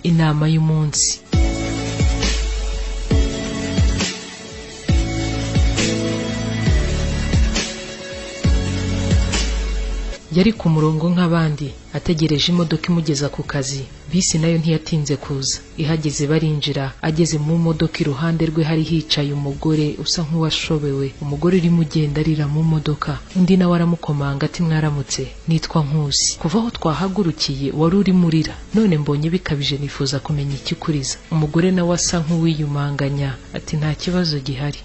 inama y'umunsi. Yari ku murongo nk'abandi ategereje imodoka imugeza ku kazi. Bisi nayo ntiyatinze kuza. Ihageze barinjira. Ageze mu modoka iruhande rwe hari hicaye umugore usa nk'uwashobewe. Umugore uri mugenda arira mu modoka. Undi nawe aramukomanga ati mwaramutse, nitwa Nkusi. Kuva aho twahagurukiye wari uri murira. None mbonye bikabije nifuza kumenya ikikuriza. Umugore nawe asa nk'uwiyumanganya ati nta kibazo gihari.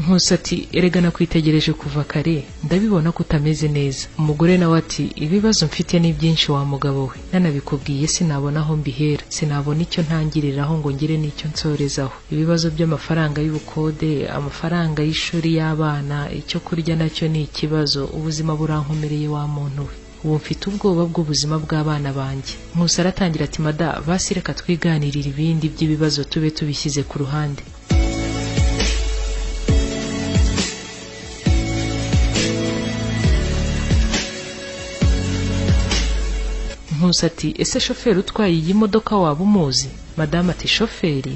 Nkusi ati erega nakwitegereje kuva kare ndabibona ko utameze neza. Umugore nawe ati ibibazo mfite ni byinshi wa mugabo we, nanabikubwiye sinabona aho mbihera, sinabona icyo ntangiriraho ngo ngire n'icyo nsorezaho. Ibibazo by'amafaranga y'ubukode, amafaranga y'ishuri y'abana, icyo kurya nacyo ni ikibazo. Ubuzima burankomereye wa muntu we, ubu mfite ubwoba bw'ubuzima bw'abana banjye. Nkusi aratangira ati mada basi reka twiganirira ibindi by'ibibazo tube tubishyize ku ruhande. Nkusi ati ese shoferi utwaye iyi modoka waba umuzi? Madame ati shoferi?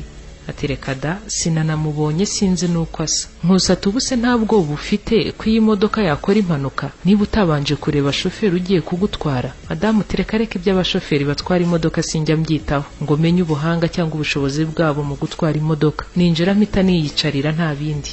Ati reka da sinanamubonye sinzi nuko asa. Nkusi ati ubuse ntabwo bufite ko iyi modoka yakora impanuka niba utabanje kureba shoferi ugiye kugutwara? Madame ati reka reka iby'abashoferi batwara imodoka sinjya mbyitaho ngo menye ubuhanga cyangwa ubushobozi bwabo mu gutwara imodoka. Ninjira mpita niyicarira nta bindi.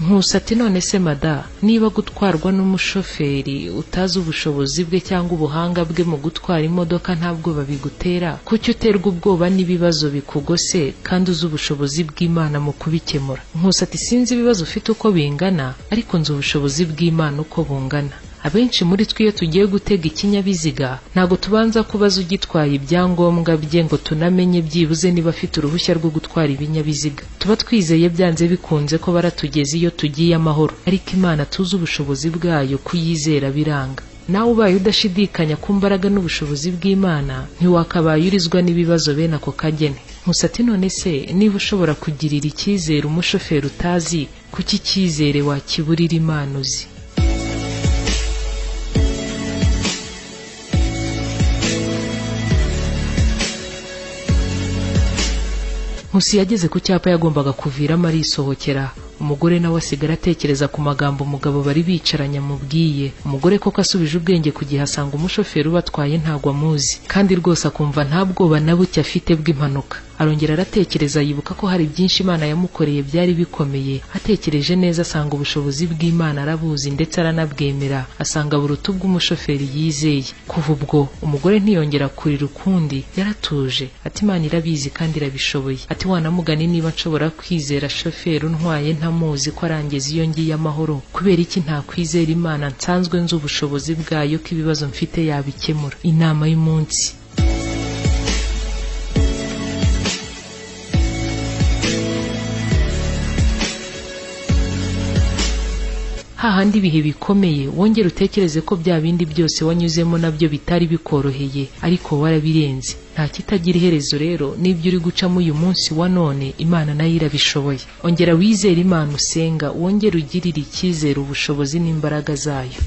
Nkusi ati none se mada niba gutwarwa n'umushoferi utazi ubushobozi bwe cyangwa ubuhanga bwe mu gutwara imodoka ntabwo babigutera, kuki uterwa ubwoba n'ibibazo bikugose kandi uzi ubushobozi bw'Imana mu kubikemura? Nkusi ati sinzi ibibazo ufite uko bingana ariko nzi ubushobozi bw'Imana uko bungana. Abenshi muri twe iyo tugiye gutega ikinyabiziga ntago tubanza kubaza ugitwaye ibyangombwa bye ngo tunamenye byibuze niba afite uruhushya rwo gutwara ibinyabiziga. Tuba twizeye byanze bikunze ko baratugeza iyo tugiye amahoro, ariko Imana tuzi ubushobozi bwayo kuyizera biranga. Nawe ubaye udashidikanya ku mbaraga n'ubushobozi bw'Imana ntiwakabaye urizwa n'ibibazo bene ako kagene. Nkusi ati none se niba ushobora kugirira icyizere umushoferi utazi, kuki icyizere wakiburira Imana uzi? Nkusi yageze ku cyapa yagombaga kuviramo arisohokera. Umugore nawe asigara atekereza ku magambo umugabo bari bicaranye amubwiye. Umugore koko asubije ubwenge ku gihe asanga umushoferi ubatwaye ntagwa amuzi kandi rwose akumva nta bwoba na buke afite bw'impanuka. Arongera aratekereza yibuka ko hari byinshi Imana yamukoreye byari bikomeye. Atekereje neza asanga ubushobozi bw'Imana arabuzi ndetse aranabwemera, asanga buruta bw'umushoferi yizeye. Kuva ubwo umugore ntiyongera kurira ukundi, yaratuje ati Imana irabizi kandi irabishoboye. Ati wanamugani niba nshobora kwizera shoferi untwaye ntamuzi ko arangeza iyo ngiye amahoro, kubera iki nta kwizera Imana nsanzwe nzi ubushobozi bwayo ko ibibazo mfite yabikemura? Inama y'umunsi. Hahandi ibihe bikomeye wongera utekereze ko bya bindi byose wanyuzemo nabyo bitari bikoroheye ariko warabirenze. Nta kitagira iherezo rero n'ibyo uri gucamo uyu munsi wa none Imana nayo irabishoboye. Ongera wizere Imana usenga, wongera ugirire icyizere ubushobozi n'imbaraga zayo.